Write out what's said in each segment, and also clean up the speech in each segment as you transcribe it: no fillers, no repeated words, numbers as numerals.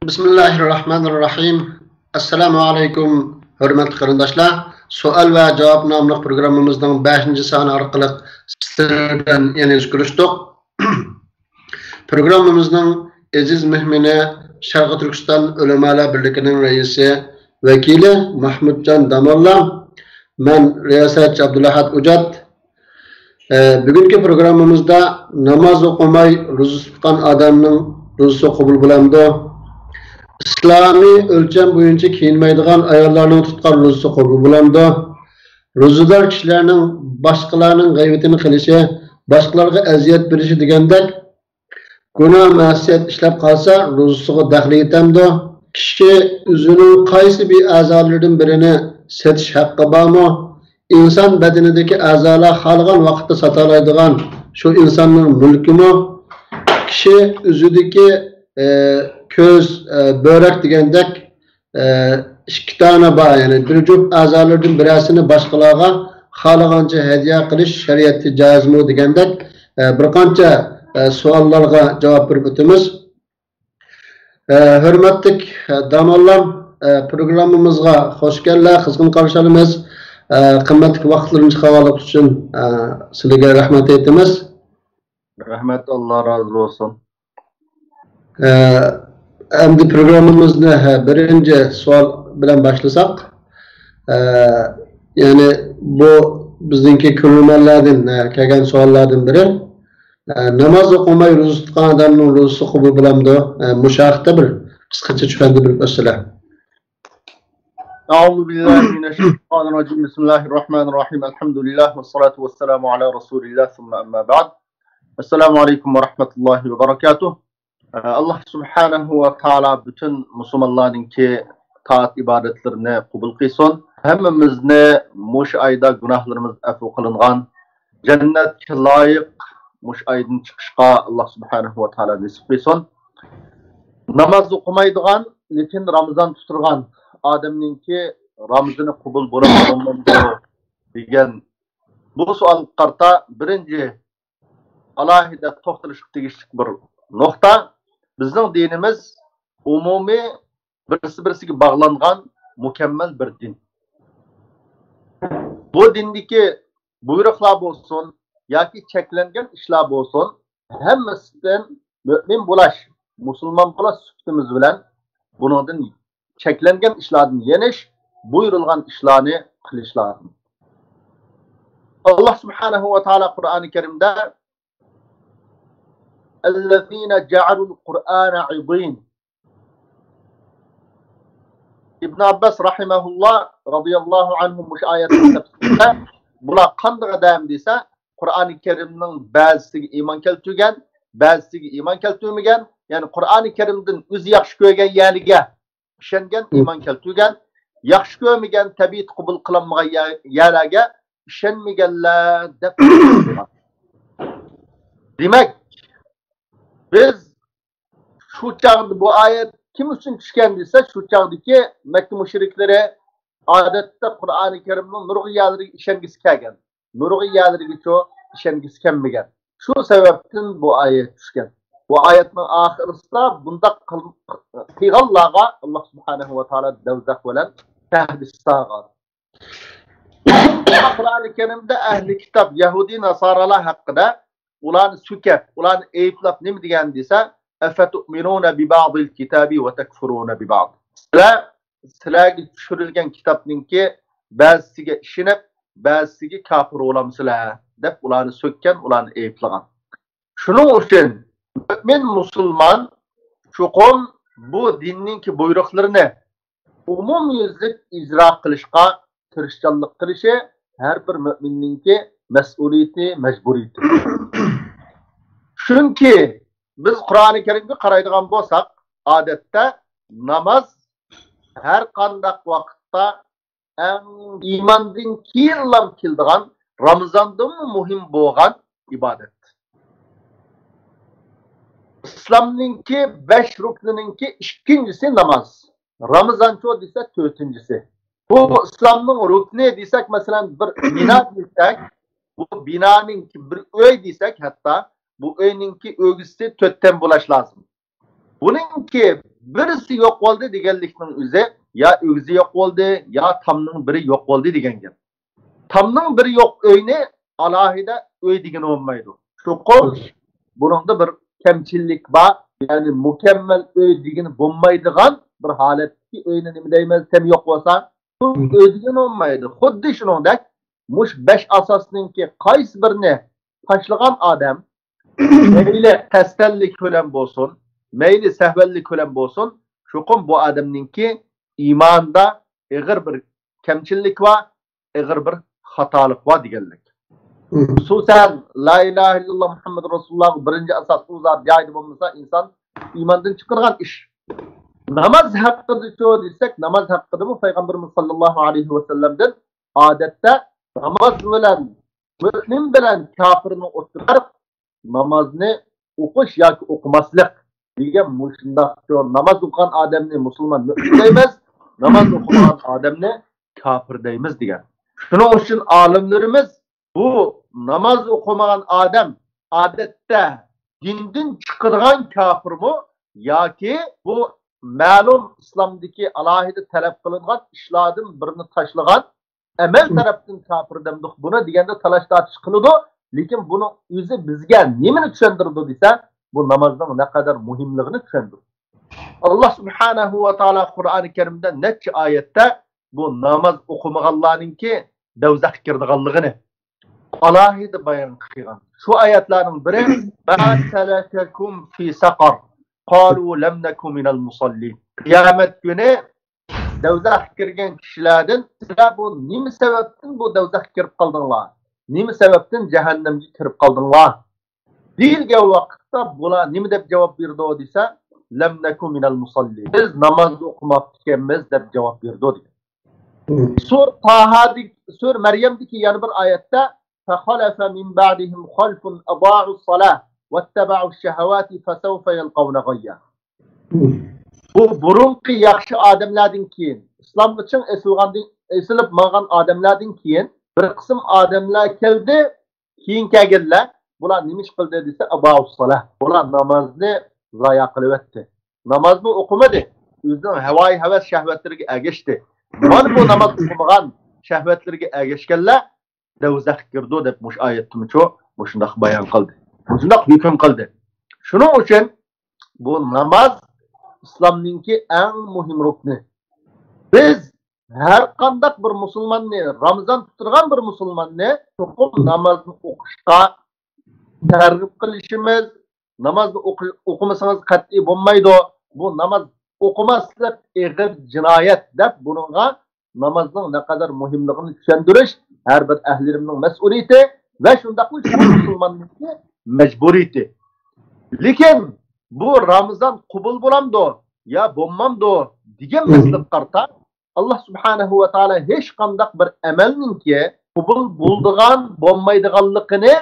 Bismillahirrahmanirrahim. Assalamu alaykum hörmətli qarindaşlar. Sual və cavab namlıq proqramımızın 5-ci sani arqılıq sizlərdən yenilik görüşdük. Proqramımızın əziz mehmini Şərqi Türkistan Ulamələr Birliğinin rəisi vəkili Mahmudcan Damolla, mən riyasətçi Abdulahad Ucat. Bugünkü proqramımızda namaz oqumay roza tutqan adamның rozası qəbul bo'lamdi. İslami ölçem boyunca kiyinmeydiğen ayarlarının tutkan rozası kabul bulandı. Rozadar kişilerinin başkalarının gayretini kılışı, başkalarına eziyet verişi degandek günah masiyet işlep kalsa rozasıga daxli etemdi. Kişi özünün qaysi bir azalardan birini setiş hakkı barmı? İnsan bedenindeki azalar xalqan vaqtda satalaydigan şu insanın mülkü mü? Kişi özüdeki köz, börek degandek ikki tane var, yani bir juft a'zolardan birisini boshqalarga xohlagancha hadiya qilish shariatda joizmi degandek bir qancha savollarga javob berib o'tamiz. Hurmatli domlalar, programmamizga xush keldilar, qizg'in qarshi olamiz. Qimmatli vaqtlaringizni havola qilish uchun sizlarga rahmat aytamiz. Rahmet, Allah razı olsun. Endi programımızda birinci sual bilen başlasak, yani bu bizdeki ko'rmanlardan kelgan savollardan biri, namaz o'qimay roza tutgan odamning rozasi qabul bo'lamdi? Mushu haqida bir qisqacha tushuntirib bersalar. Euzubillahimineşşeytanirracim. Bismillahirrahmanirrahim. Elhamdülillah ve salatu ve selamu ala Resulillah. Thumma amma ba'd. Esselamu aleyküm ve rahmetullahi ve berekatuh. Allah subhanahu ve taala bütün Müslümanların ki taat ibadetlerini kabul kılsın. Hemmimizni muş ayda günahlarımız affu kılıngan, cennetke layık muş aydın çıkışqa Allah subhanahu ve taala nasip kılsın. Namaz okumaydigan, lekin Ramazan tuturgan adamning ki Ramazanı kabul bo'lmaydi degan bu savol qarta birinci alohida to'xtalishga tegishli bir nokta. Bizning dinimiz umumiy birisi-birisiga bağlangan mükemmel bir din. Bu dindeki buyruqlar bo'lsin yoki cheklangan ishlar bo'lsin, hammasidan mümin bo'lash, musulmon bo'lash suhbatimiz bilan buningdan cheklangan ishlardan yenish, buyurilgan ishlarni qilish lozim. Allah subhanahu ve taala Kur'an-ı Kerim'de اَلَّذ۪ينَ جَعَلُوا الْقُرْآنَ عِضِينَ İbn Abbas rahimahullah radıyallahu anhu muş ayetinin tefsirinde buna qanday adam dese Kur'an-ı Kerim'nin bazısı iman keltirgen, bazısı iman keltirmegen, yani Kur'an-ı Kerim'den özü yaxşı ko'rgan yerige işengen, iman keltirgen, yaxşı ko'rmagan tabiat qabul qilinmagan yerlarga işenmegenler deb. Demek biz şu çağda bu ayet kim için düşken ise şu çağdaki Mekke müşrikleri adette Kur'an-ı Kerim'in nurgı yerleri işengisi kelgen. Nurgı yerleri çoğu işengisi kelmegen. Şu sebepten bu ayet düşken. Bu ayetin ahirinde bunda kıygallarga Allah subhanahu ve teala devzak veren tehdis sağlar. Kur'an-ı Kerim'de ehli kitap Yahudi Nasaralar hakkında ulan sükep, ulan eyüplap ne mi diyen dese اَفَتُؤْمِنُونَ بِبَعْضِ الْكِتَابِ وَتَكْفُرُونَ بِبَعْضِ Sizlerge düşürülgen kitapının ki bazısıga işinip, bazısıga kafir olamsılar dep ulanı sökken, ulanı eyüplagan. Şunun için mümin musulman çuqum bu dinnin ki buyruqlarını umumyüzlük icra qilishqa tirishchanlik qilishi her bir müminnin ki mesuliyeti, mecburiyeti. Çünkü biz Kur'an-ı Kerim'de qaraydigan bolsak, adette namaz her qandaq vaqtda imandan keyin keldigan Ramazandan muhim bo'lgan ibadet. İslam'ninki 5 ruknininki ikincisi namaz. Ramazan çoğu desek dördüncüsü. Bu İslam'ın rukni desek mesela bir bina desek, bu binanın bir öy desek hatta bu öyninki ögüsü tötten bulaş lazım. Bununki birisi yok oldu deganlikning o'zi ya o'zi yok oldu ya tamning biri yok oldu degan gap. Tamning biri yok uyni alohida uy degan olmaydi. Cho'qim buningda bir kamchilik bor, ya'ni mukammal uy degan bo'lmaydigan bir holatki uyni nima deymiz, tam yo'q bo'lsa, uy degan olmaydi. Xuddi shuningdek, mush 5 asosninki qaysi birini tashlagan odam mayli qasdlik bilan bo'lsin, mayli sahvallik bilan bo'lsin, cho'qim bu odamninki iymonda ig'ir bir kamchilik va ig'ir bir xatolik bor deganlik. Xususan la ilaha illalloh Muhammad Rasululloh birinchi asos u zot joyida bo'lmasa inson iymondan chiqargan ish. Namoz haqida so'z desak, namoz haqida bu payg'ambarimiz sollallohu alayhi vasallamdan odatda namoz bilan mu'min bilan kofirni o'tirib namozni o'qish yoki o'qimaslik degan mushunda namoz o'qigan odamni musulmon deymiz, namoz o'qigan odamni kofir deymiz degan. Shuning uchun olimlarimiz bu namoz o'qimagan odam odatda dindan chiqargan kofirmi yoki bu ma'lum islomdagi alohida talab qilingan ishlardan birini tashlagan amal tarafdan kofir demdik. Buni deganda talash tortish qiladi, lekin buni o'zi bizga nimani tushuntirdi desa, bu namozning ne kadar muhimligini tushuntirdi. Allah subhanahu va taolo Qur'oni Karimda necha oyatda bu namoz o'qimaganlarninki dovzaxga kirdiganligini alohida bayon qilgan. Shu oyatlarning biri ma salakakum fi saqar qalu lam nakum minal musallin. Qiyomat kuni dovzaxga kirgan kishilardan sizlar bu nima sababdan bu dovzaxga kirib qoldinglar? Nima sababdan jahannamga kirib qoldinglar? Deyilgan vaqtda bular nima deb javob berdi desa, lam nakum minal musallin. Biz namoz o'qimoqchikanmiz deb javob berdi. Sur Maryamdagi yana bir oyatda فَخَلَفَ مِنْ بَعْدِهِمْ خَلْفٌ أَضَاعُوا الصَّلَاةَ وَاتَّبَعُوا الشَّهَوَاتِ فَسَوْفَ يَلْقَوْنَ غَيًّا. Bu burunqi yaxshi odamlardan keyin, islom uchun esilib maqan odamlardan keyin bir qism odamlar keldi, keyin kelganlar, bular nima ish qildi desa, أَضَاعُوا الصَّلَاةَ. Bular namozni zoya qilib o'tdi. Namozni o'qimadi, o'zining havoyi havas shahvatlariga ergashdi. Mana bu namoz o'qimagan shahvatlarga ergashganlar dovzaxga kirdi deb mush oyatni shundoq bayon qildi. Shundoq hukm qildi. Shuning uchun bu namoz islomningki eng muhim rukni. Biz har qanday bir musulmonni, Ramazon tuturgan bir musulmonni cho'qim namozni o'qishga targ'ib qilishimiz, namozni o'qimasangiz qat'iy bo'lmaydi. Bu namoz o'qimaslik ig'ir jinoyat deb bunga namozning ne kadar muhimligini tushuntirish har bir ahlirimning mas'uliyati va shundaqli musulmonlikning majburiyati. Lekin bu Ramazon qabul bo'lamdi ya bo'lmamdi degan masala qarta Allah subhanahu va taolo hech qanday bir amalninki qabul bo'ldigan bo'lmaydiganligini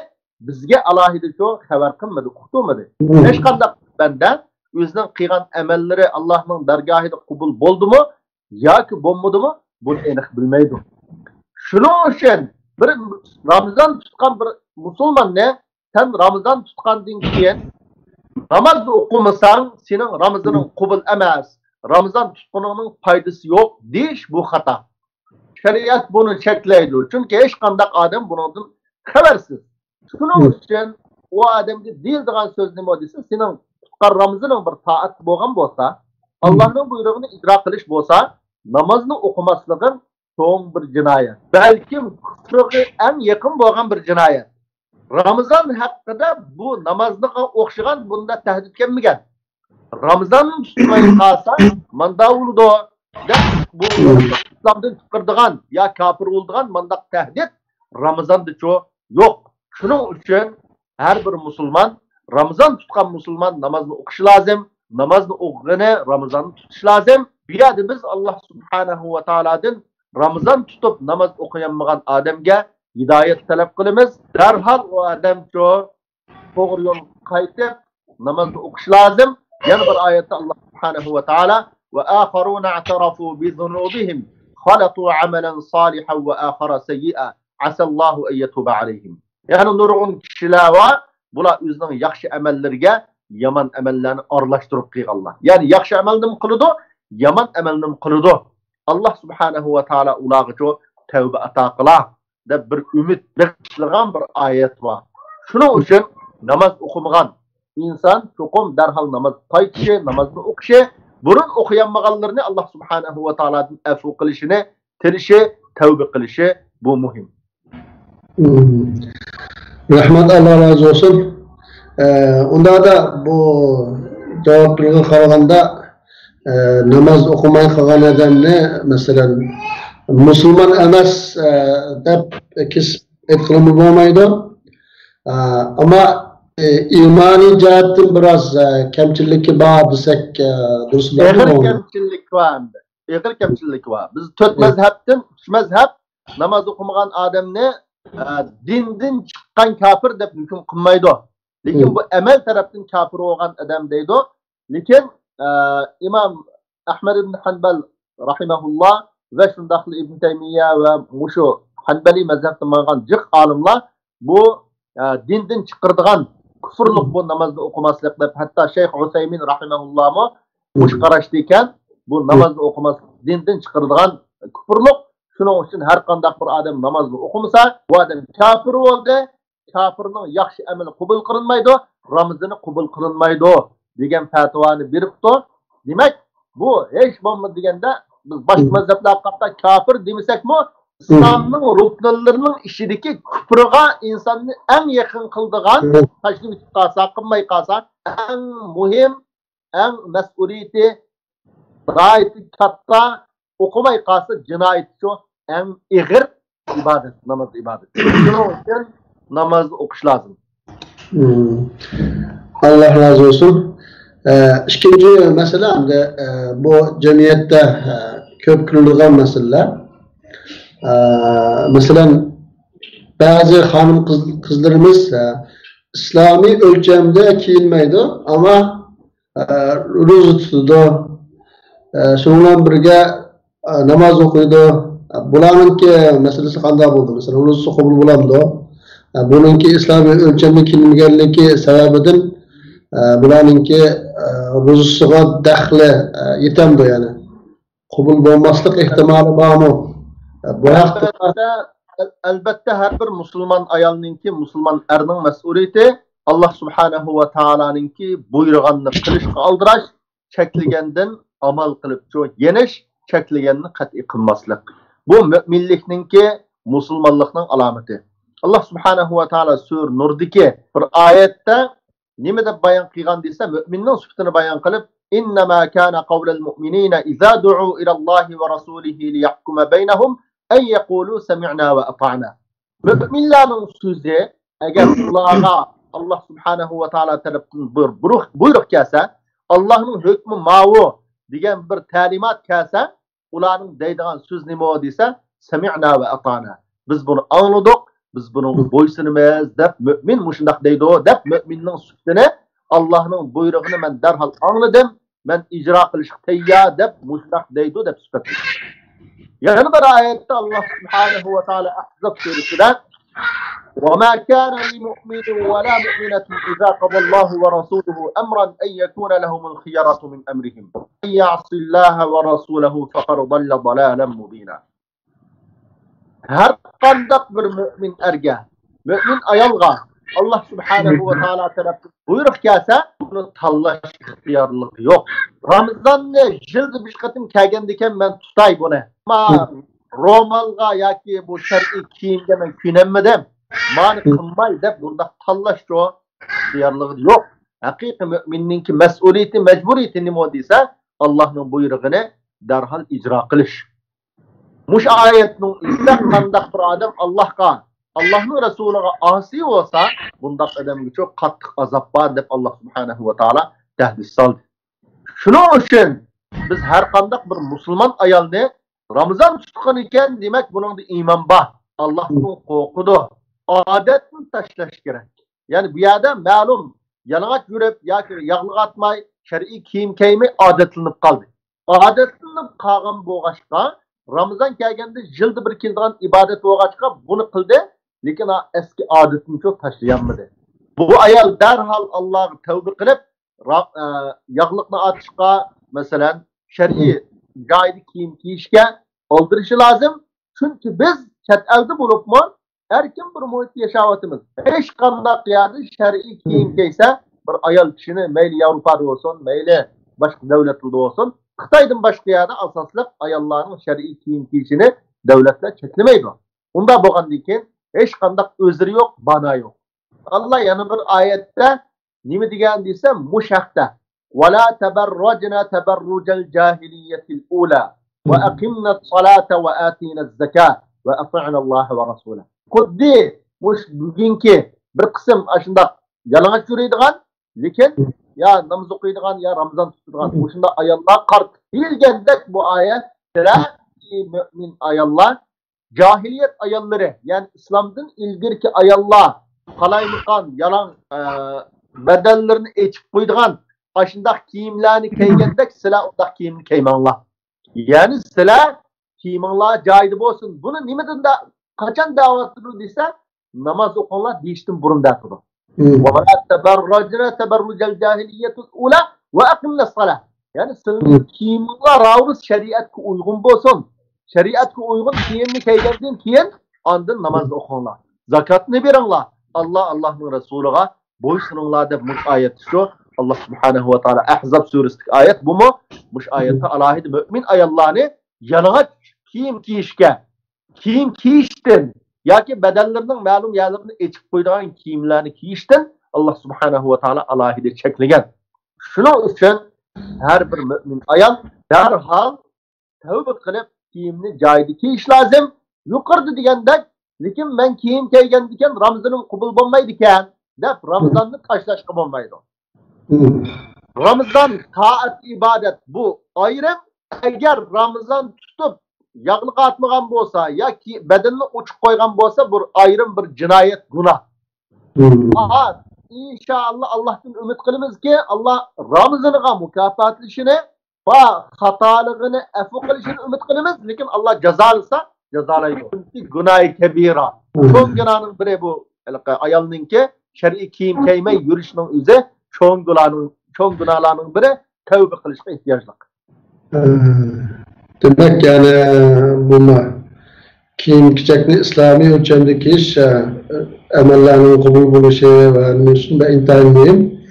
bizga alohida xabar qilmadi, uqtirmadi. Hech qanday banda o'zining qilgan amallari Allohning dargohida qabul bo'ldimi yoki bo'lmadimi bunu aniq bilmaydi. Shuning uchun bir Ramazon tutgan bir musulmonni sen Ramazon tutgandan keyin namoz o'qimasang, sening Ramazoning qabul emas, Ramazon tutganining foydasi yo'q deyish bu xato. Shariat buni cheklaydi. Chunki hech qanday odam bundan xabarsiz. Shuning uchun u odamga deyiladigan so'z nima desa, sening tutgan Ramazoning bir toat bo'lgan bo'lsa, Allohning buyrug'ini ijro qilish bo'lsa, namozni o'qimasligin so'ng bir jinoyat. Balkim kufrga eng yaqin bo'lgan bir jinoyat. Ramazon haqida bu namozni o'qishigan bunda tahdid kelmagan. Ramazon tutmay qolsa, manda bo'ldi deb bu islomdan chiqardigan yo kofir bo'ldigan mandaq tahdid Ramazonda yo'q. Shuning uchun har bir musulmon, Ramazon tutgan musulmon namozni o'qishi lozim. Namozni o'qigani Ramazonni tutish lozim. Bu yerda biz Alloh subhanahu va taolodan Ramazon tutib namoz o'qiganmagan odamga hidoyat talab qilamiz. Darhol u odam to'g'ri yo'l qaytib namozni o'qish lozim. Yana bir oyatda Alloh subhanahu va taolo va akharuna i'tarafu bi dhunubihim khalatu amalan salihan va akhara sayyi'a asallahu an yatuba alayhim. Yani nurg'un kishilar va bular o'zining yaxshi amallariga yaman amallarni aralashtirib qilganlar. Ya'ni yaxshi amalni qiladi, yaman amalni qiladi. Allah subhanahu va taolo ularga tavba ato qilar deb bir umid bag'ishlagan bir oyat bor. Shuning uchun namoz o'qimagan inson cho'qim darhol namoz qaytishi, namozni o'qishi, burun o'qiyanmaganlarni Allah subhanahu va taolodan afv qilishini, tirishi, tavba qilishi bu muhim. Rahmat, Allah razı olsun. Onda da bu cevaplarına qaraganda namaz o'qimay qolgan odamni masalan musulmon emas deb kesib aytqilib bo'lmaydi. Ama imani jihatdan biraz kamchiligi bor desak durust bo'ladimi? Ağır kamchilik var. Biz to'rt mazhabdan uch mazhab namoz o'qimagan odamni dindan chiqqan kafir deb hukm qilmaydi. Lekin bu amal tarafdan kafir bo'lgan odam deydi. Lekin İmam Ahmad ibn Hanbal rahimahullah ve şundaqlı İbn Taymiye ve Mushu Hanbali mazhabdan bo'lgan jiq olimlar bu dindan chiqirdigan kufrlik bu namozni o'qimaslik deb, hatta Shayx Usaymin rahimahullah mı mush qarashdi ekan, bu namozni o'qimas dindan chiqirdigan kufrlik. Shuning uchun har qanday bir odam namozni o'qimasa, bu odam kafir bo'ldi. Kafirning yaxshi amali qabul qilinmaydi, Ramazoni qabul qilinmaydi degan fatvoni beribdi. Demak, bu hech bo'lmadi deganda biz boshqa mazhablar haqida kafir demasakmi, İslamning ruknlarining ishidagi kufrga insonni eng yaqin qildigan, tashlab qolsa, qilmay qolsa, eng muhim, eng mas'uliyati, g'oyati katta, o'qimay qolsa jinoyat shu eng ig'ir ibodat, namoz ibodat. Shuning uchun namozni o'qish lozim. Allah razı olsun. İkinci mesele bu cemiyette köp kırılgan meseleler. Mesela bazı hanım kızlarımız İslami ölçemde giyinmeydi ama roza tutudu. Şundan birge namaz okuydu. Bularınki meselesi qanday bo'ldi? Mesela roza qabul bo'lamdi. Bununki İslami ölçemde giyinmaganligi sababidan bularninki rozasiga daxli yetamdi, yani qabul bo'lmaslik ehtimoli bormi? Bu haqda albatta har bir musulmon ayolninki, musulmon erning mas'uliyati Allah subhanahu va taoloninki buyurganini qilishga aldirash, cheklagandan amal qilib yenish, cheklaganni qat'iy qilmaslik. Bu mo'minlikninki, musulmonlikning alomati. Allah subhanahu va taolo sur Nurdagi bir oyatda nima deb bayon qilgan desa, mo'minning sifatini bayon qilib, innama kana qawlul mu'minina iza du'u ila Allohi va rasulihi liyahkuma baynahum ay yaqulu sami'na va ata'na. Mo'minlarning so'zi agar ularga Allah subhanahu va taolo tarafdan bir buyruq kelsa, Allohning hukmi ma'vu degan bir ta'limot kelsa, ularning deydigan so'z nima desa, sami'na va ata'na. Biz buni angladik, biz bunun bo'ysunimiz deb mo'min mushundaq deydi deb mo'minning sifatini, Allohning buyrug'ini men darhol angladim, men ijro qilishga tayyor deb mushundaq deydi deb sifatlaydi. Yani bir ayette Allah subhanahu ve taala Ahzab suresinde وَمَا كَانَ لِمُؤْمِنٍ وَلَا مُؤْمِنَةٍ إِذَا قَضَى اللَّهُ وَرَسُولُهُ أَمْرًا أَنْ يَكُونَ لَهُمُ الْخِيَرَةُ مِنْ أَمْرِهِمْ مَنْ يَعْصِ اللَّهَ وَرَسُولَهُ فَقَدْ ضَلَّ ضَلَالًا مُبِينًا. Her qandaq bir mümin erge, mümin ayolga Allah subhanahu ve taala tarafından buyruq kelsa, bunu tanlash ixtiyorligi yo'q. Ramazonni yilda bir qatim kelgandikan men tutay buni. Ama romalga yoki bu shar'iy kiyimga men kuyinmadim. Mani qilmay deb bunda tanlash ixtiyorligi yo'q. Haqiqiy müminninki mas'uliyati, majburiyati nima desa, Allohning buyrug'ini darhol ijro qilish. Muş ayetning islam qandaq bir odam Allah'ın Resulü'ne asi olsa, bundak adamga çok qattiq azap bor deb Allah subhanahu va taolo tahdid soldi. Shuning uchun biz har qanday bir musulmon ayolni Ramazon tutgan ekan, demak buningda iymon bor. Allohning qo'rqidi. Odatni tashlash kerak. Ya'ni bu yerda ma'lum yalang'och yurib yoki yog'liq atmay, shar'iy kiyim kiymay odatlanib qoldi. Odatlanib qolgan bo'lg'achqa Ramazan kelganda yilda bir keladigan ibodat bo'lg'achqa buni qildi, lekin eski odatini çok taşlayanmadı. Bu ayol derhal Allah'a tövbe qilib, yağlıqni atışqa, masalan, shar'iy joyda kiyim kiyishga oldirishi lozim. Chunki biz chet elda bo'libmi, har kim bir muhitda yashayapmiz. Hech qanday yerda shar'iy kiyim kiysa, bir ayol kishini mayli Yevropada bo'lsin, mayli boshqa davlatlarda bo'lsin, Xitoydan boshqa yerda asosliq ayollarning shar'iy kiyim kiyishini davlatlar cheklamaydi. Unda bo'lgandan keyin hech qanday o'zri yo'q, bana yo'q. Allah yana bir oyatda nima degan desa, mushaqda ولا تبرجنا تبرج الجاهلية الأولى وأقمنا الصلاة وآتينا الزكاة وأطعنا الله ورسوله. Xuddi mush bugungi bir qism ashunda yalang'och yuradigan, lekin ya namoz o'qiydigan, ya Ramazon tutadigan o'shunda ayollar qart kelgandek bu oyat mo'min ayollar jahiliyet ayollari, ya'ni islomdan ilgirki ayollar qalaymiqan yalang bedenlerini echib qo'ydigan aşındak kiyimlerini giygandek sizlar undaq kiyimni giymanglar. Yani sizlar kiyiminglar joyida bo'lsin. Buni nimadan da qachon da'vatdir desa, namoz o'qinglar deyishdan burun da'vatdir. Wa la tabarrajna tabarrujal jahiliyatul ula wa aqimna as-salah. Yani sizlar kiyiminglar ravus shariatga uygun bo'lsin. Shariatga uygun kiyimni giygandan keyin ondan namoz o'qinglar. Zakatni beringlar. Allah'ın Resulüga boysuninglar deb bu oyat shu. Allah subhanahu wa ta'ala Ahzab suresindeki ayet bu mu? Bu ayette alahid mümin ayallarını yanına kiyim kiyiştin. Ya ki bedenlerinin malum yerlerini içip koyduğun kiyimlerini kiyiştin. Allah subhanahu wa ta'ala alahide çekligen. Şunun için her bir mümin ayal derhal tevbe kılıp kiyimini caydı kiyiş lazım. Yukarıda diyendek, lekin ben kiyim giygen diken Ramazan'ın kubul bulmaydı iken, dep Ramazan'ın taşlaşkı bulmaydı. Ramazan taat ibadet bu ayrım. Eğer Ramazan tutup yağlık atmagan bolsa ya ki bedenini uçup koygan bolsa bu ayrım bir cinayet günah. Aha, inşallah Allah'tan ümit kılımız ki Allah Ramazan'a mükafatlaşını ve hatalığını efu kılışını ümit kılımız. Lekin Allah cezalıysa cezalaydı. Günah-ı kebira. Son günahının biri bu ayalının ki şer'i kiyim keymey yürüyüşünün üzeri çoğun günahlarının biri tövbe kılışına ihtiyaclık. Demek yani bunlar kiyim kechakni İslami ölçemdeki iş amallarning qabul bo'lishi va shunda intayin muhim.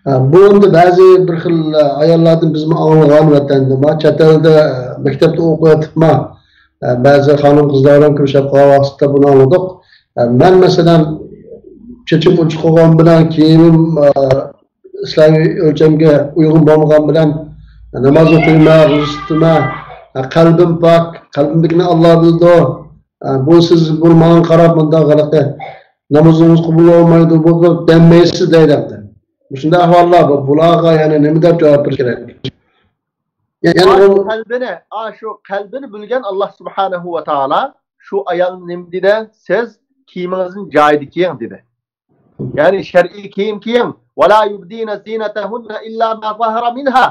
Bu endi ba'zi bir xil ayollardan biz anglagan vatanda chet elda maktabda o'qiyotibman. Ba'zi xonim qizlarim kirishib qolgan vaqtda buni angladik. Men masalan chechim uchiq qolgan bilan kiyimim İslamiy ölçemge uygun bo'lmagan bilan namoz o'qiyman, ro'za tutaman, qalbim pok, qalbimdagini Alloh bildi. Bu siz bo'lmagan qarab bunday qilaqi namozingiz qabul bo'lmaydi, bu demaysiz deydi. Shunday ahvollar bor. Bularga yana nima deb javob berish kerak? Yani şu kalbini bilgen Allah subhanahu wa ta'ala şu ayalın nimdide siz kiyiminizin joyida kiying dedi. Yani şer'i kiyim kiying. ولا يبدين زينتهن إلا ما ظهر منها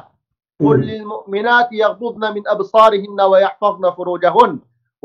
قل للمؤمنات يغضضن من أبصارهن ويحفظن فروجهن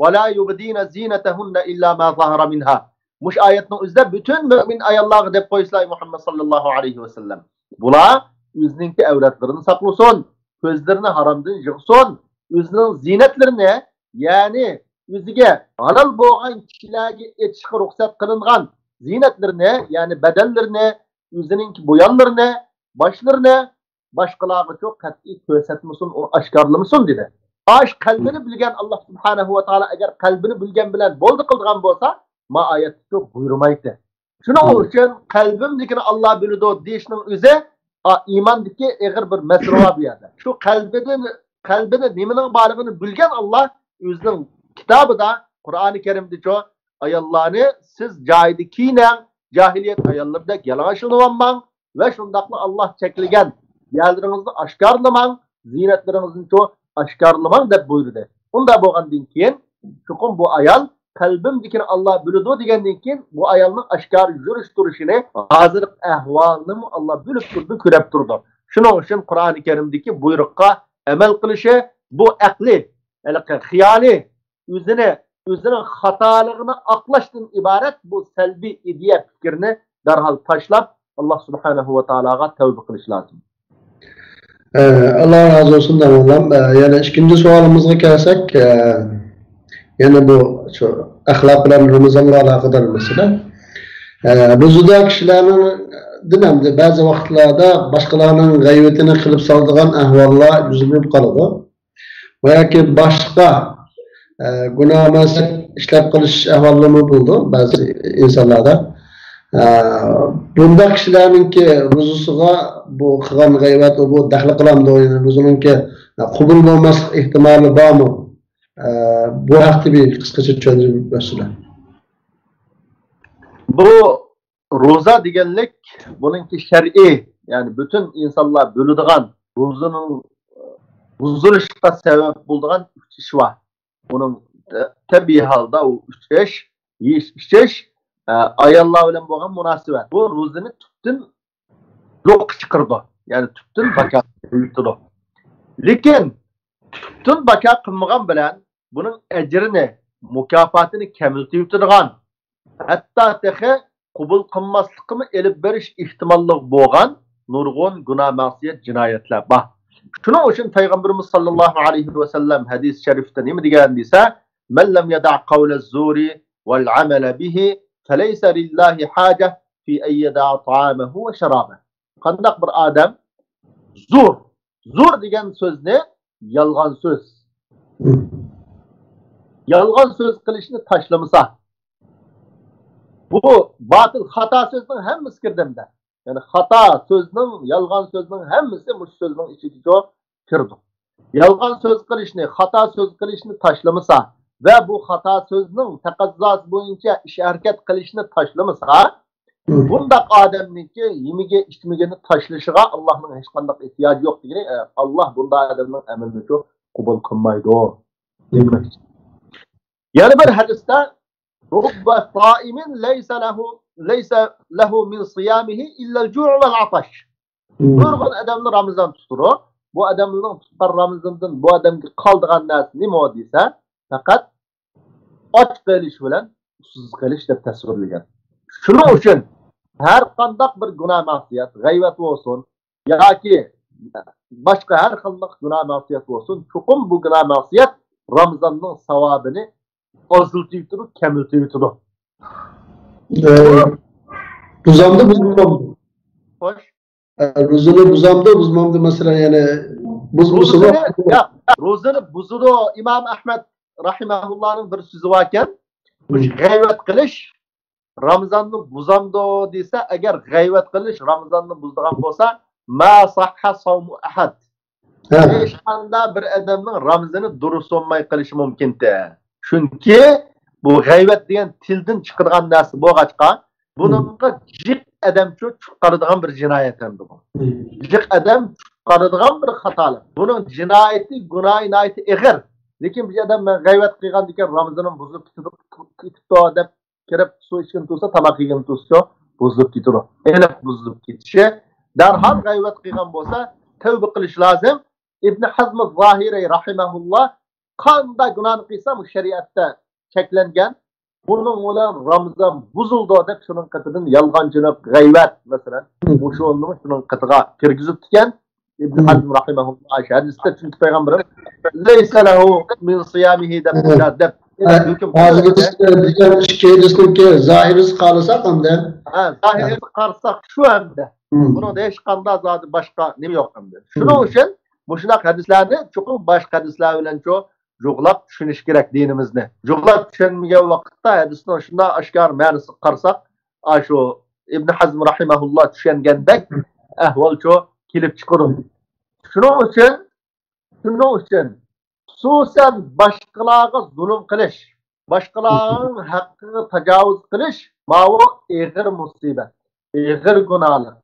ولا يبدين زينتهن إلا ما ظهر منها. Muş ayetinin üzerinde bütün mümin ayalları dep koysa Muhammed sallallahu aleyhi ve sellem. Bula yüzündeki evlatlarını saklısın, gözlerini haramdan yıksın, yüzünün zinetlerini yani yüzüge halal boğan kişilerge etişki ruhsat kılıngan zinetlerini yani bedenlerini yüzünün boyanlarını, başlarını başkalarına çok kat'i göstermişsin, o aşkarlamışsın dedi. Aş kalbini bilgen Allah subhanahu wa ta'ala eğer kalbini bilgen bilen boldu kıldırgan bolsa ma ayet çok buyurmaydı. Şuna için kalbimdekini Allah bildi deyişinin üze imandaki eğer bir mesele bir yerde. Şu kalbini nimenin bağlılığını bilgen Allah yüzünün kitabı da Kur'an-ı Kerim'de çok ayallarını siz cahidikine cahiliyet ayallarda yalanlaşılmaman ve şundaklı Allah çekilgen yerlerinizi aşkarlaman, zinetlerinizin çoğu aşkarlaman deb buyurdu. Onda boğandın keyin şukun bu ayal kalbimdekini Allah bildi degenden keyin bu ayalının aşkar yürüş duruşunu hazırlık ehvalını Allah bilip durdu, körep durdu. Şunun için Kur'an-ı Kerim'deki buyrukka emel kılışı bu akli, hiyali, yüzünün hatalığını aklaştığın ibaret bu selbi ideya fikrini derhal taşlap Allah subhanahu ve ta'ala'a tevbe kılış lazım. Allah razı olsun tamam. Yani ikinci sualımıza gelsek, yani bu şu ahlak bilen Ramazan'la alakadar mesela. Buzda kişilerin dinamda bazı vakitlarda başkalarının gayretini kılıp saldırgan ahvallar yüzünü kalıdı. Veya ki başka günah mesele işlep kılış ahvallığını buldu bazı insanlarda. Bunda kişilerinki ruzusuga bu kılgan gayret o bu dahli kılan doyunu ruzununki kubul olmaz ihtimali var mı? Bu hakta bir kıskaça çözüm mesela. Bu roza deganlik buningki shar'iy, yani bütün insanlar biladigan ro'zaning buzilishga sabab bo'ladigan uch ish bor. Buning tabiiy holda u uch ish, yeyish, ichish, ayollar bilan bo'lgan munosabat. Bu ro'zani tubdan yo'q chiqardi. Ya'ni tubdan baka yutdi. Lekin tubdan baka qilmagan bilan buning ajrini, mukofotini kamiltib yutadigan, hatto tehi qabul qilmaslikni elib berish ehtimolli bo'lgan nurg'un gunoh ma'siyat jinoyatlar bor. Shuning uchun payg'ambarimiz sollallohu alayhi vasallam hadis sharifda nima degan desa, "Man lam yada' qawla az-zuri wal 'amala bihi falaysa lillahi haja fi an yada'a ta'amahu wa sharabahu." Qandaq bir odam zur degan so'zni yolg'on so'z. Yolg'on so'z qilishni tashlamasa, bu batıl, hata sözünün hemmisi kirdimde. Yani hata sözünün, yalgan sözünün hemmisi bu sözünün içine kirdi. Yalgan söz kılışını, hata söz kılışını taşlamasa ve bu hata sözünün takazzası boyunca iş hareket kılışını taşlamasa, bundak adamınki yemige içmegeni taşlışıga Allah'ın hiç kandak ihtiyacı yok diye Allah bunda adamın emelini çok kubul kılmaydı o. Yani bir hadiste رب صائم ليس له من صيامه إلا الجوع والعطش. Nurgun adamlar Ramazan tuturu. Bu adamların tutar Ramazan'dan bu adam kaldığan nas nima o desa, fakat aç qilish bilan susuz qilish deb tasvirlagan. Shuning uchun har qanday bir gunoh ma'siyat, g'ayvat bo'lsin yoki boshqa har qanday gunoh ma'siyat bo'lsin, chuqur bu gunoh ma'siyat Ramazanning savobini azaltib turib, kamiltib turib. Buzamda buzmamdı. Hoş. Ruzunu buzamda buzmamdı mesela yani buzmusunu. Ya rozani buzuru İmam Ahmed rahimahullah'ın bir sözü varken g'ayvat qilish Ramazanni buzamdi desa, agar g'ayvat qilish Ramazanni buzdigan bo'lsa, ma sahha sawmu ahad. Hech qanday bir odamning Ramazanni durust bo'lmay qilishi mumkin-da. Chunki bu g'ayvat degan tildan chiqargan narsa bo'lg'achqa, buningga jiq adam chiqaradigan bir jinoyat endi bu. Jiq adam chiqaradigan bir xatolik. Buning jinoyati, gunohi nihoyat ig'ir. Lekin bir odam men g'ayvat qilgan ekan, Ramazonim buzilib ketibdi deb kirib suv ichgan tursa, tamoq yegan tursa, buzilib ketadi. Aniq buzilib ketishi, darhol g'ayvat qilgan bo'lsa, tavba qilish lozim. İbn Hazm az-Zahiri rahimahullah qanday gunohni qilsa bu shariatda cheklangan, bunun bilan Ramazon buzildi deb shuning qatidan yolg'onchilik, g'ayvat masalan, bu shuning qatiga kirgizib tutgan İbn Hazm rahimahullah hadisda, chunki payg'ambarimiz laysa lahu min siyamihi deb hukm qildi. Zahiriz qolsa qanday? Zahiriz qolsa shu hamda. Buni hech qanday zodi boshqa nima yo'q hamda. Shuning uchun bu shunaqa hadislarni chuqur boshqa hadislar bilan jo'qlab tushunish kerak dinimizni. Jo'qlab tushunmagan vaqtda hadisning shunday oshkor ma'nosini qarsak, shu Ibn Hazm rahimahulloh tushungandek ahvol kelib chiqadi. Shuning uchun xususan boshqalarga zulm qilish, boshqalarning haqqiga tajovuz qilish bu ig'ir musibat, ig'ir gunohlar.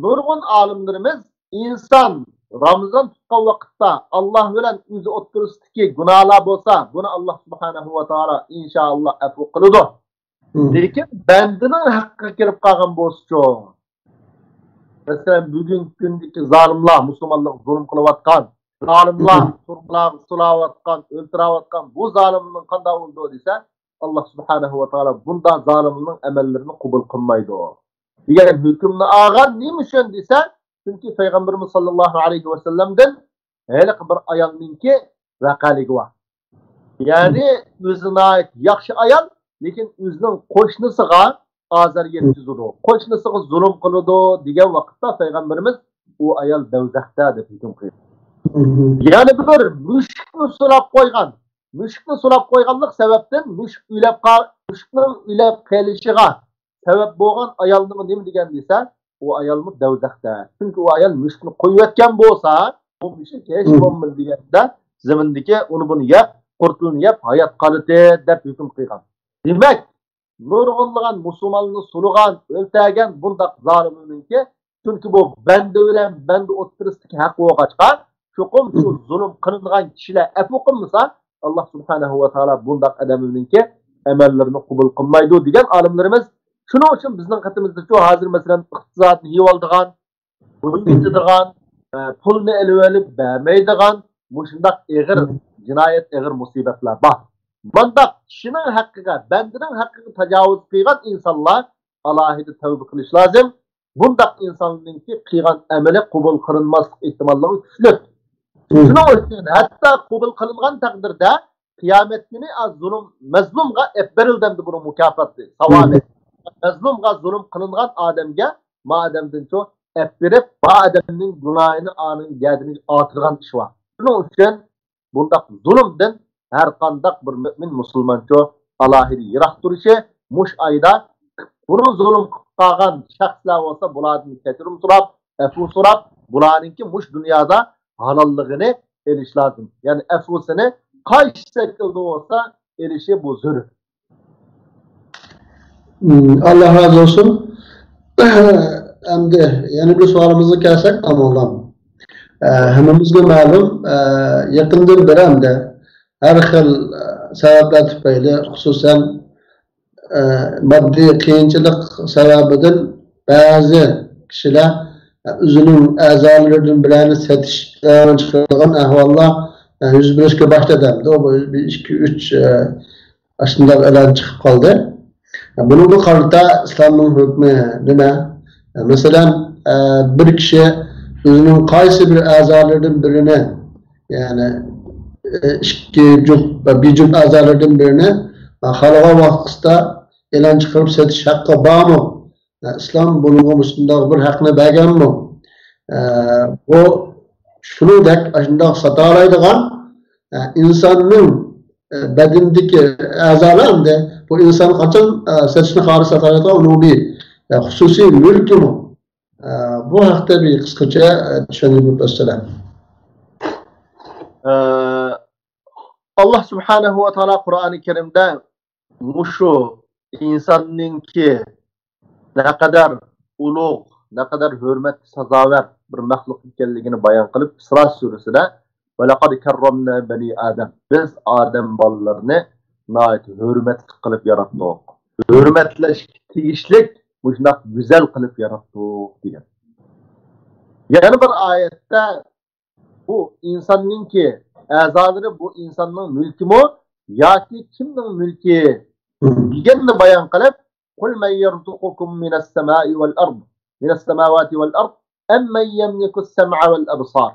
Nurg'un olimlarimiz inson Ramazan tutgan vaqtda Allah bilan o'zi o'tirisidagi gunohlar bo'lsa, buni Alloh subhanahu va taolo inshaalloh afv qiladi. Lekin bandining haqqiga kirib qolgan bo'lsa, masalan bugungi kundagi zolimlar, musulmonlarga zulm qilayotgan, zolimlar turqlar sulayotgan, o'ltirayotgan bu zolimning qanday bo'ldi desa, Alloh subhanahu va taolo bunday zolimning amallarini qabul qilmaydi. degan hukmni olgan nima uchun desa, Çünkü Peygamberimiz sallallahu aleyhi ve sellem'den hele bir ayalninki vakaligi var. Yani özüne ait yaxşı ayal, lekin özünün qo'shnisiga azar yetkizadi. Qo'shnisiga zulm qiladi degan vaqtda Peygamberimiz o ayal dozaqda deb hukm qildi. Yani bir mushukni sulab qo'ygan. Mushukni sulab qo'yganlik sababdan mushukning ulab qolishiga sabab bo'lgan ayolni nima degan desa, o ayolni dozaqda. Chunki o ayol mushukni qo'yayotgan bo'lsa, bu mushuk hech bo'lmaydi deganda zamindagi uni buni yeb, qurtulni yeb hayot qoladi deb hukm qilgan. Demak, nurg'unlagan musulmonni sulugan, o'ltagan bundaq zolimninki, chunki bu banda bilan banda o'tirisidagi haq bo'lg'achqa, cho'qim shu zulm qilingan kishilar afu qilmasa, Alloh subhanahu va taolo bundaq odamninki amallarini qabul qilmaydi degan olimlarimiz. Shuning uchun bizning qatimizda shu hozir masalan iqtisodni yeb oldigan, pulni yutadigan, pulni elib bermaydigan, mushundaq ig'ir jinoyat, ig'ir musibatlar bor. Bundaq kishining haqqiga, bandaning haqqiga tajovuz qilgan insonlar alohida tavba qilish lozim. Bundaq insonninki qilgan amali qabul qilinmaslik ehtimolligi kuchli. Shuning uchun hatto qabul qilingan taqdirda qiyomat kuni zulm mazlumga berildi bu mukofotni, savobi. Mazlumga zulm qilingan odamga ma odamdan cho berib, bu odamning gunohini aning yadini orttirgan ish bor. Shuning uchun bundaq zulmdan her qandaq bir mümin musulmoncha alohida yiroq turishi, mush ayda bunu zulm qilgan shaxslar bo'lsa, bulardan kechirim so'rab, afu so'rab, bularninki mush dunyoda halolligini elish lozim. Ya'ni afusini qaysi shaklda bo'lsa elishi bu zarur. Allah razı olsun. Endi yani bir sualimizni kelsak tamamlam. Hammamizga ma'lum, yaqindan beri hamda har xil sabablar tufayli, xususan moddiy qiyinchilik sababidan ba'zi kishilar o'zining a'zolaridan birini satishdan chiqadigan ahvollar yuz berishga boshladi. Bu 2-3 aslında e'lon chiqib qoldi. Bunga qarata islomning hukmi nima? Masalan, bir kishi o'zining qaysi bir a'zolaridan birini, ya'ni ikki juft va bir juft a'zolardan birini xohlagan vaqtida e'lon chiqarib setish haqqi bormi? Islom bunga shunday bir haqni berganmi? Bu shuningdek shunday sota oladigan insonning badindagi a'zolarni bu inson qachon setishni xohlasa sota oladigan uni bir xususiy mulkimi? Bu haqda bir qisqacha tushuntirib bersalar. Allah subhanahu wa ta'ala Kur'an-ı Kerim'de muşu insanınki ne kadar ulug, ne kadar hürmet sazaver bir mahluk ekanligini bayan kılıp İsra suresinde وَلَقَدْ كَرَّمْنَا بَنِي Adem. Biz Adem ballarını nayet hürmet kılıp yarattık. Hürmetleş tegişlik muşnak güzel kılıp yarattık diye. Yani bir ayette bu insanınki a'zoları bu insonning mulkimi yoki kimning mulki deganni bayon qilib, qul man yarzuqukum minas samai wal ard, minas samawati wal ard, amman yamliku as-sam'a wal absar.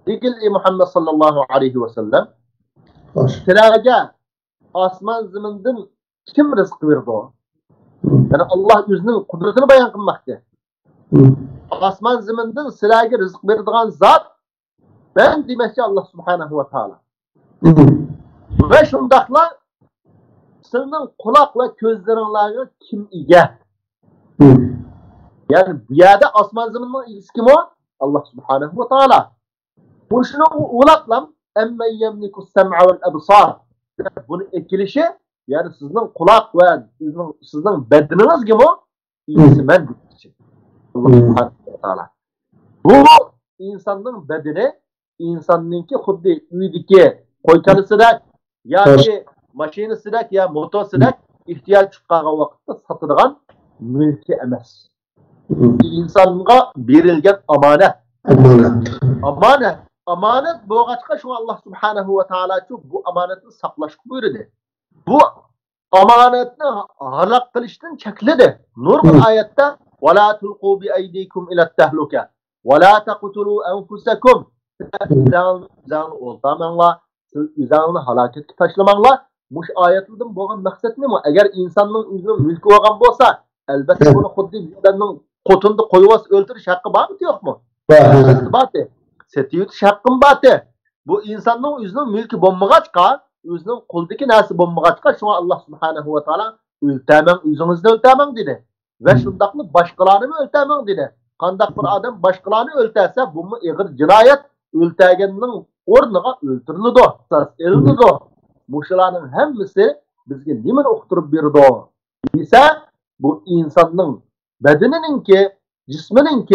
Degil Muhammed sallallahu aleyhi ve sellem, sizlarga osmon zamindan kim rizq berdi? Yani Allah o'zining qudratini bayon qilmoqda. Osmon zamindan sizlarga rizq beradigan zot ben demişti Allah subhanahu wa ta'ala. Ve şundakla senin kulakla gözlerinle kim ige? Yani bir yerde asman zamanının ilgisi kim o? Allah subhanahu wa ta'ala. Bu şunu ulaklam emme yemliku sem'a vel ebsar. Bunu ekilişi yani sizin kulak ve sizin bedeniniz kim o? İyisi ben demişti. Allah subhanahu wa ta'ala. Bu insanın bedeni insanınki xuddi uydagi qo'ykalisidak yoki mashinasidak ya motosidak ehtiyoj chiqqan vaqtda sotadigan mulki emas. İnsonga berilgan omonat. Omonat bo'lg'achqa shu Alloh subhanahu va taolo bu omonatni saqlashga buyurdi. Bu omonatni halok qilishdan chekladi. Nurg'un oyatda وَلَا تُلْقُوا بِأَيْدِيكُمْ إِلَى التَّهْلُكَةِ وَلَا تَقْتُلُوا أَنْفُسَكُمْ Üzağını oltamanla, üzağını halaketki taşlamanla, muş ayetlerden boğan maksat ne mi? Eğer insanın üzerine mülkü olan bolsa, elbette bunu kuddi insanın kotunda koyuvas öldürüş hakkı var mı yok mu? Batı. Setiyut hakkın batı. Bu insanın üzerine mülkü bombagaçka, üzerine kuldaki nasi bombagaçka, şuna Allah subhanahu ve taala ültemen, üzerinizde ültemen dedi. Ve şundaklı başkalarını mı ültemen dedi. Kandak bir adam başkalarını ülterse, bu mu eğer cinayet, ültegeninin ornaga öldürülüdü. Elinidu. Muşalarının hemmisi bizge nimen okturup birdi. İse bu insanın bedeninin cisminin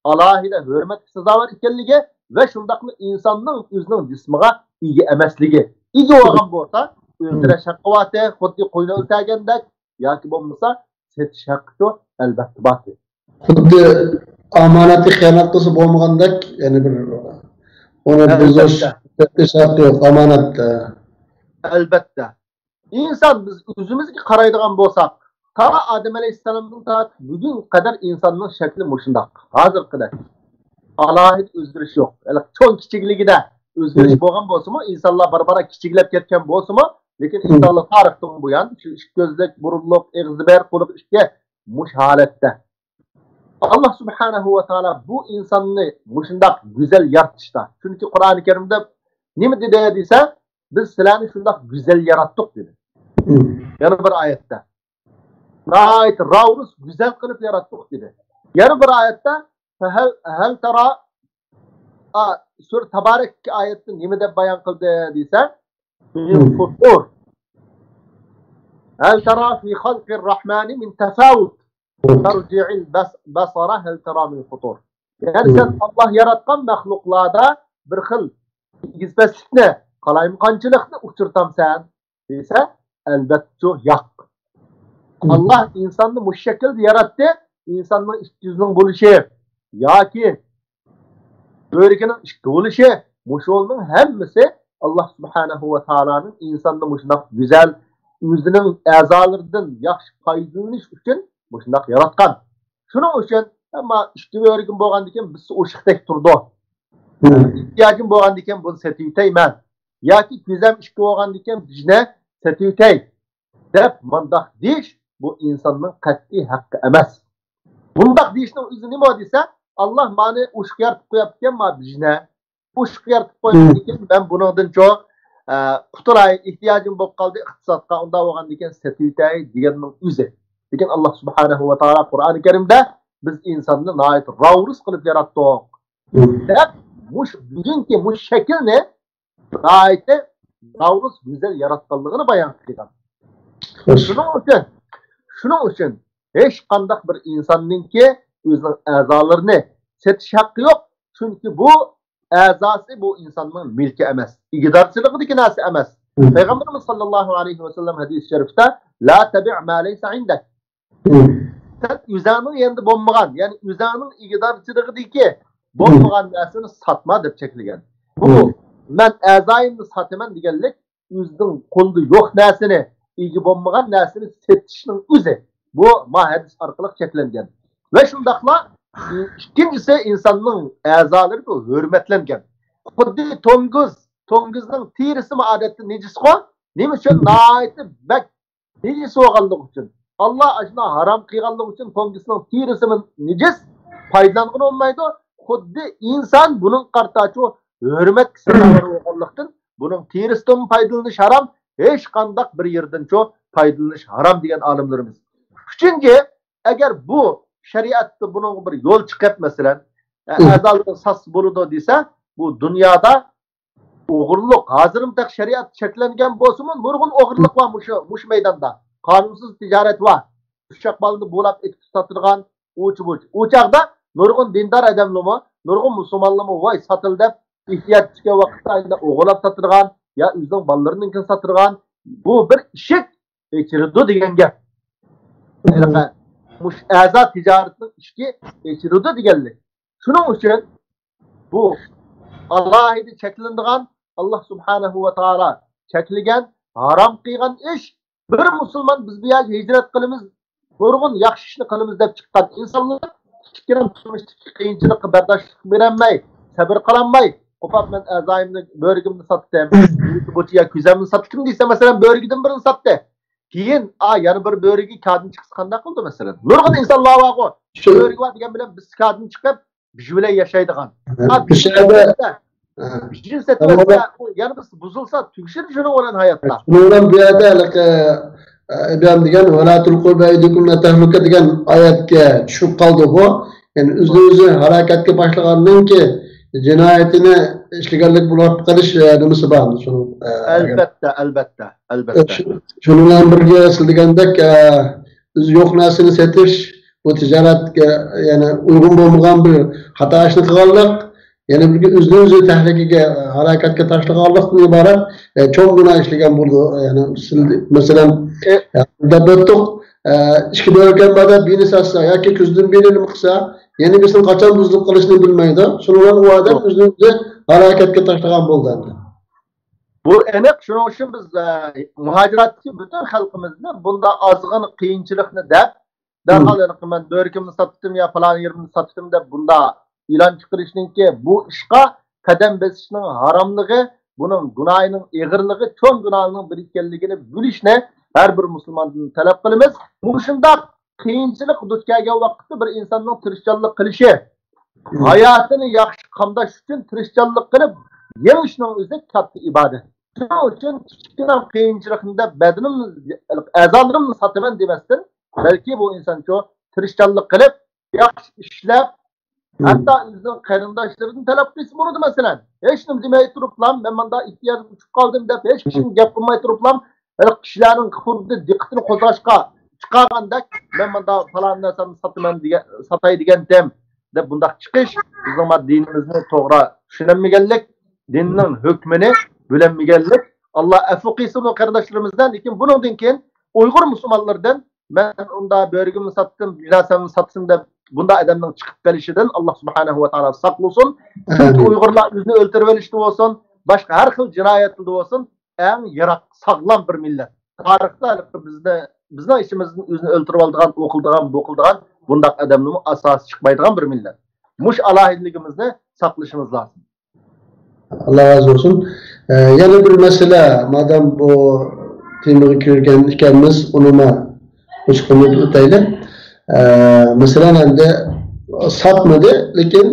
alahide hürmet sızavır ikenligi ve şundaklı insanın üzünün cismiga igi emesligi. İgi oğan bolsa öldüreş hakkı vatı, xuddi koyunu ültegendek, yaki bolmasa setiş hakkı elbette batı. Xuddi amanati xiyonat qilsa bo'lmagandek, yani bir onu buzuş şart yok, amanat. Elbette. İnsan biz özümüzge qaraydigan bolsak, ta Adem Aleyhisselam'dan ta bugün kadar insanın şekli muşundaq. Hazır kadar. Alahid özgürüş yok. Çoğun kiçikligide özgürüş bolgan bolsa-mı, insanlar barbara kiçiklep ketken bolsa-mı, lekin insanlar tarixten bu yan, şu gözlük, burunluk, egzi ber, qulup işte muş halette. Allah subhanahu ve taala bu insanını muşundaq güzel yaratışta. Çünkü Kur'an-ı Kerim'de ne mi dediyse biz silahını şundaq güzel yarattık dedi. Yani bir ayette. Nahayet ravrus güzel kılıp yarattık dedi. Yani bir ayette hel tara Sur Tabarek ayette ne mi de bayan kıldı dediyse min futur. Hel tara fi halqir rahmani min tefavut. Terci'il basara hel tera min futur. Yani sen Allah yaratkan mahluklarda bir xil gizbeslikni, qalayimqanchilikni uçurtam sen dese elbette yak. Allah insanı bu şekilde yarattı. İnsanın iç yüzünün buluşu yaki börükünün işte buluşu muşolunun hemmisi Allah subhanahu ve taala'nın insanı muşundak güzel yüzünün azalarından yaxşı faydalanış için muşundak yaratkan. Şunun için ama işte börükün bolgan diken biz uşukdek turdu. İhtiyacım bolgan diken bunu setiyteymen. Yaki güzem işki bolgan diken bizne setiytey. Dep mandak diş bu insanın kat'i hakkı emas. Bundak dişinin izi ne mi dese Allah mani uşuk yartıp koyapken ma bizne. Uşuk yartıp koyapken diken ben bunun çok kuturay ihtiyacım bolup kaldı iktisatka onda bolgan diken setiytey digenin üze. Diken Allah subhanahu ve taala Kur'an-ı Kerim'de biz insanı nahayet ravrus kılıp yarattık. Dep bugünkü muş şekil ne? Nahayet ravrus güzel yaratkanlığını bayan kılan. Şunun için hiç kandak bir insanın ki özünün azalarını setiş hakkı yok. Çünkü bu azası bu insanın milki emas. İgtidarçılığı diki nasi emas. Peygamberimiz sallallahu aleyhi ve sellem hadis-i şerifte la tabi' ma leysa indek. Sen üzanın yanında bombagan, yani üzanın igtidarçılığı diki bombagan nasını satma dep çekilgen. Bu men azayımni sataman deganlik özünün kolda yok nasını igi bombagan nasını setişinin özü. Bu hadis arkalık çeklengen. Ve şundakla ikincisi insanın azaları bu hürmetlengen. Kuddi tonguzun tirisi mi adeti necis ko? Neymiş için naiti bek necis oğanlık için. Allah aşına haram kıyganlık için tongusunun tirisi mi necis faydalanğın olmaydı. Kuddi insan bunun kartaçı hürmet kısımları oğanlıktın. Bunun tirisinden faydalanış haram. Hiç kandak bir yerden çok faydalanış haram diyen alimlerimiz. Çünkü eğer bu şeriatta bunun bir yol çıkıp mesela azalığın sas buludu dese bu dünyada uğurluk hazırım tek şeriat çeklengen bolsunun nurgun uğurluk var muş meydanda. Kanunsuz ticaret var. Uçak balını bulap etip satırgan uçakda nurgun dindar adamlımı nurgun musulmanlımı vay satıldı ihtiyaç çıkan vakitte ayında uğurlap satırgan ya üzden ballarının satırgan bu bir işik geçiridu diyen gep. Muş azat ticaretin işki geçiridu diyenlik. Şunun için bu Allah'ı çekildiğin Allah subhanahu ve taala çekilgen haram kıygan iş bir Müslüman biz bir yer hicret kılımız nurgun yaxshi ishni qilamiz deb chiqqan insonlar kichkina turmushdagi qiyinchilikqa bardoshlik berolmay, sabr qilolmay, qo'pab men a'zoyimni bo'rigimni sotdim, bo'chiga ko'zamni sotdim desa masalan bo'rigidan birini sotdi. Keyin yana bir bo'rigi kadin chiqsa qanday qildi masalan? Nurgun insonlar bor. Bo'rigi bor degan bilan biz kadin chiqib biz bilan yashaydigan. Yani biz buzulsa tükşür şunu olan hayatta. Bunun bir yerde İbrahim degan وَلَا تُلْقُوا بِأَيْدِيكُمْ إِلَى التَّهْلُكَةِ degan oyatga tushib qoldi bu. Yani o'zi harakatga boshlagandan ki jinoyatini ishlaganlik bo'lib qolish nimasi bor shuni. Albatta. Shuni bilan birga siz degandek o'zi yo'q narsani setish bu tijoratga yani uygun bo'lmagan bir xato ishni qilganlik yani bir o'zini tahlikaga harakatga tashlaganlikdan iborat cho'ng gunoh ishlagan bo'ldi. Yani masalan deb o'tdik ishga borganda beni satsa yoki ko'zdan belini qilsa yani bizning qachon buzilib qolishini bilmaydi. Shuning u odam o'zini harakatga tashlagan bo'ldi. Bu aniq. Shuning uchun biz muhojiratdagi butun xalqimizni bunda ozg'in qiyinchilikni deb darhol men bo'rikimni sotdim yo falon yerimni sotdim deb bunda ilan chiqarishninki bu ishqa qadam bosishning haromligi, buning gunohining ig'irligi, cho'ng gunohining bir ekanligini bilishni har bir musulmondan talab qilamiz. Bu shundoq qiyinchilik duch kelgan vaqtda bir insonning tirishchanlik qilishi, hayotini yaxshi qamdash uchun tirishchanlik qilib yengishning o'zi katta ibodat. Shuning uchun kichkina qiyinchilikda badanim, a'zolarimni sotaman demasdan, balki bu inson shu tirishchanlik qilib yaxshi ishlab hatta o'zining qarindoshlaridan talab qilsa bo'ladi masalan. Hech nima demay turiblam, men menda ehtiyojim uchib qoldim deb hech kim gap qilmay turiblam, kishilarning xuddi diqqatini qo'zg'ashga chiqargandek men menda falon narsani sotay degan deb bundaq chiqish bizning dinimizni to'g'ri tushunmaganlik, dinning hukmini bilinmaganlik. Alloh afv qilsin o qarindoshlarimizdan. Lekin bundan keyin Uyg'ur musulmonlardan men unda bo'rigimni sotdim, nasamni sotdim deb bunda adamning chiqib kelishidan Allah subhanahu va taolo saqlasin. Çünkü Uyg'urlar o'zini o'ltirib olishdi bo'lsin, boshqa har xil jinoyatlarda bo'lsin, eng yiroq sog'lom bir millat. Tarixda bizning ishimizni o'zini o'ltirib oldigan, o'qildigan bundaq adamning asosi chiqmaydigan bir millat. Mush alohidligimizni saqlashimiz lozim. Allah razı olsun. Yana bir mesele, madem bu temaga kirgan ekanmiz, unuma qo'shqinib o'taylik. Mesela endi satmadı, lekin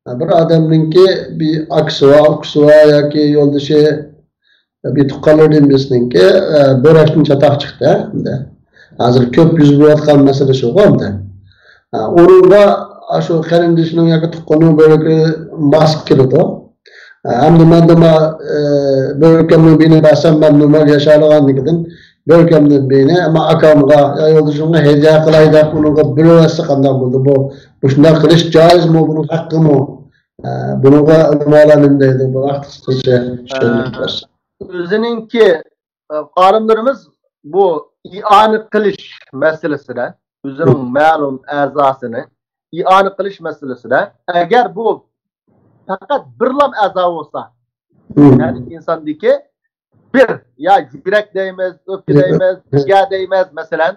bir adamninki bir aksi var yoki yo'ldoshi bir tuqqanlar demasninki bo'rashning chatoq chiqdi. Hozir ko'p yuz berayotgan masala shu endi. O'ringa shu qarindoshining yoki tuqqani bo'raki mas kirdi. Hamda men nima bo'rakamni beni basam men normal yashaydiganligidan bo'rakamni beni ama akamga yo'ldoshimga hediya qilay deb unga birvasi qanday bo'ldi bu shunday qilish joizmi, buning haqqimi? Bunga ulamolar nima deydi bu vaqtgacha? O'zininki qorimlarimiz bu i'ona qilish masalasida, o'zining ma'lum a'zosini i'ona qilish masalasida agar bu faqat birlam a'zo bo'lsa, ya'ni insondagi bir ya yurak deymiz, o'pka deymiz, jigar deymiz masalan,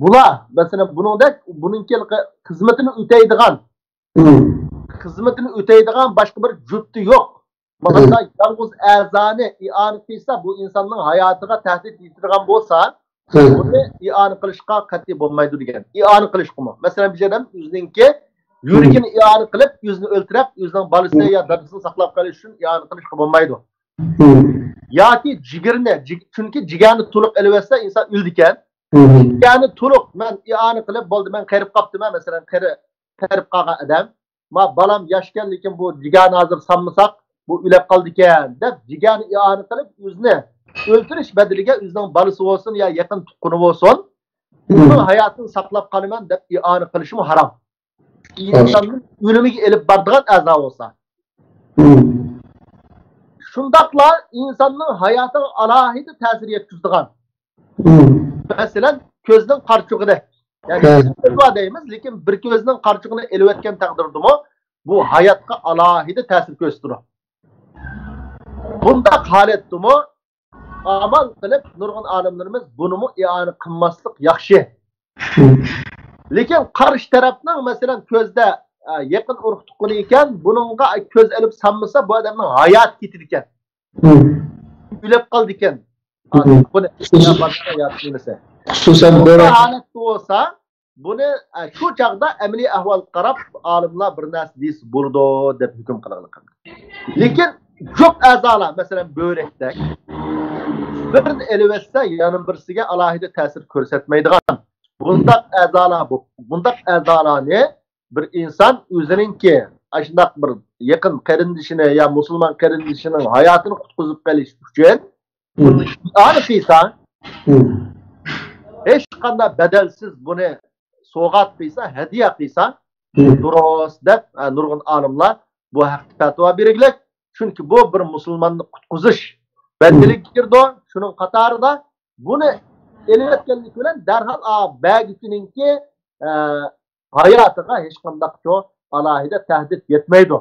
bular masalan buningki xizmatini o'taydigan boshqa bir juftı yo'q. Mana yalnız a'zoni i'ona qilsa bu insonning hayotiga tahdid yetirgan bo'lsa, buni i'ona qilishga qat'iy bo'lmaydi degan. I'ona qilishmi? Masalan bir odam o'zininki yuragini i'ona qilib, o'zini o'ltirib, o'zining bolasini yo dadasini saqlab qolish uchun i'ona qilishga bo'lmaydi. Yoki jigarni, chunki jigarni to'liq olib olsa inson o'ldi ekan. Jigarni to'liq men i'ona qilib bo'ldi, men qarib qopdim, masalan qarib qolgan odam, ma balam yoshgan lekin bu jigarni hozir sanmasak bu o'lib qoldi ekan deb jigarni i'ona qilib o'zini o'ltirish badaliga o'zining bolasi bo'lsin yo yaqin tuqqani bo'lsin, uning hayotini saqlab qolaman deb i'ona qilishim harom. İnsanın ölümüge elip bardıgan a'zo olsa. Şundaqla insanın hayatına alohida ta'sir yetkazdigan. Masalan, ko'zning qarchug'ida. Yani ko'z deymiz, lekin bir ko'zning qarchug'ini elib o'tgan taqdirdimi, bu hayotga alohida ta'sir ko'rsatadi. Bundaq holatdimi amal qilib nurg'un olimlarimiz buni i'ona qilmaslik yaxshi. Lekin qarshi tarafning masalan ko'zda yaqin urug' tuqqani ekan, buningga ko'z ilib sanmasa bu odamning hayot ketdi ekan. O'lib qoldi ekan. Buni xususan böyle holat bo'lsa, buni shu chaqda amaliy ahvol qarab olimlar bir narsa deysi bo'ldi deb hukm qilgan. Lekin ko'p a'zolar, masalan börekdek birini elivetse yanın birisiga alohida ta'sir ko'rsatmaydigan bundaq a'zolar bu. Bundaq a'zolar ne? Bir inson o'zininki ashundoq bir yaqin qarindishini ya musulmon qarindishining hayotini qutqizib qolish uchun ani qilsa, hech qanday badalsiz buni sovg'at qilsa, hadiya qilsa, durust deb nurg'un olimlar bu haqda fatvo berganlar. Chunki bu bir musulmonni qutqizish bandalik kirdi. Shuning qatorida buni elayotganlik bilan darhol bagisiningki hayotiga hech qanday alohida tahdid yetmaydi.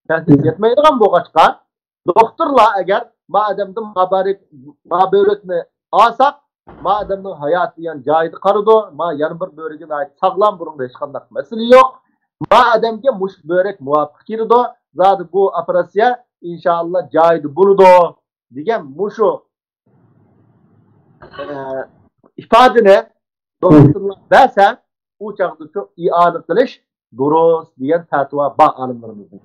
Tahdid yetmaydigan bo'lg'achqa doktorlar agar madamdan börekni alsak, madamning hayoti yan joyida qaradi, yana bir böregiga ait sog'lom, buningda hech qanday masala yo'q. Madamga mush börek muvofiq kirdi, zodi bu operatsiya inshaalloh joyida bo'ladi degan mushu ifodani doktorlar bersa, u chaqda shu i'ona qilish durust degan fatvo bor olimlarimizning.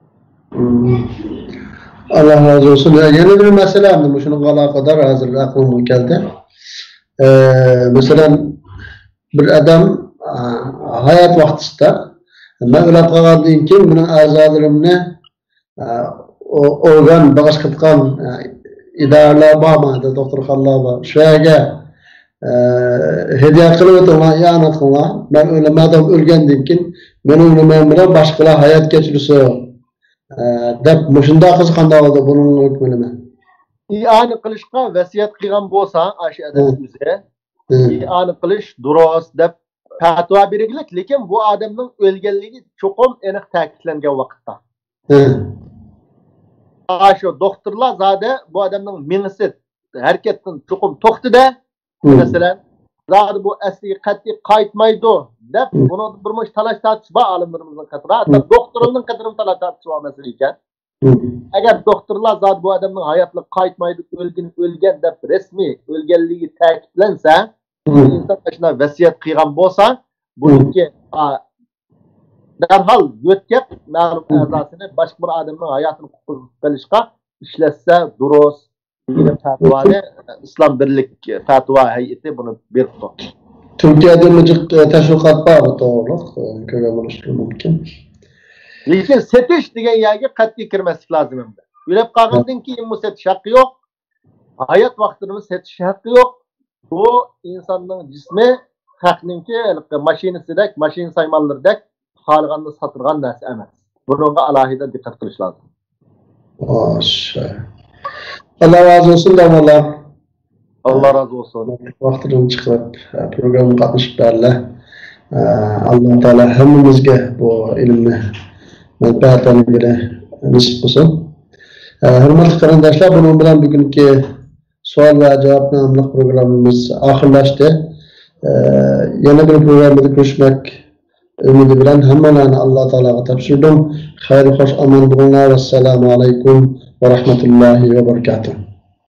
Allah razı olsun. Yeni bir mesele anladım. Şunun alakadar hazır aklıma geldi. Mesela bir adam hayat vaktiste ben öyle kaldım ki bunun azalarımını organ bağışkıtkan idareler bağmadı. Doktor Kallaba. Şöyle hediye kılıp ona ihanet kılma. Ben öyle madem ölgendim ki ben ölümem bilen başkalar hayat geçirisi deb mushunda qiz qanday oldi buning hukmini? İ'ona qilishga vasiyat qilgan bo'lsa, ashi adam o'zi i'ona qilish durust deb fatvo berganlik, lekin bu odamning o'lganligi cho'qim aniq ta'kidlangan vaqtda. Shu doktorlar zade bu odamning mingisi harakatdan cho'qim to'xtadi. Masalan, zade bu asliga qat'iy qaytmaydi deb buni birmush talash tartish bor olimlarimizning qatorida. Hatto doktorlarning qatorida talash tartish bor masala ekan. Agar doktorlar zot bu odamning hayotga qaytmaydi, o'lgan deb rasmiy o'lganligi ta'kidlansa, inson shuna vasiyat qilgan bo'lsa, buniki darhol yo'tkab ma'lum a'zosini boshqa bir odamning hayotini qutqizib qolishga ishlatsa durust degan fatvoni Islom birlik fatvo hay'ati buni berdi. Türkiye'de mücik teşvikat var bu doğruluk. Köye buluştuğu mümkün. Lekin setish degan yerga qat'iy kirmaslik lozim endi. O'lib qolgandan keyin bu setish haqqi yo'q. Hayot vaqtida setish haqqi yo'q. Bu insonning jismi haqninki mashinasidek, mashina saymonlaridek xohlaganini sotilgan narsa emas. Bunga alohida diqqat qilish lozim. Maşallah. Allah razı olsun da valla. Allah razı olsun. Vaqtidan chiqib programga qatnashib berdilar. Allah Teala hammamizga bu ilmni manfaatlanishga nasib qilsin. Hurmatli qarindoshlar, buning bilan bugungi savol va javob nomli programmamiz oxirlashdi. Yana bir programda ko'rishmak umidi bilan hammalarni Alloh taolaga topshirdim. Xayr, xo'sh, omon bo'linglar. Assalomu alaykum va rahmatullohi va barakatuh.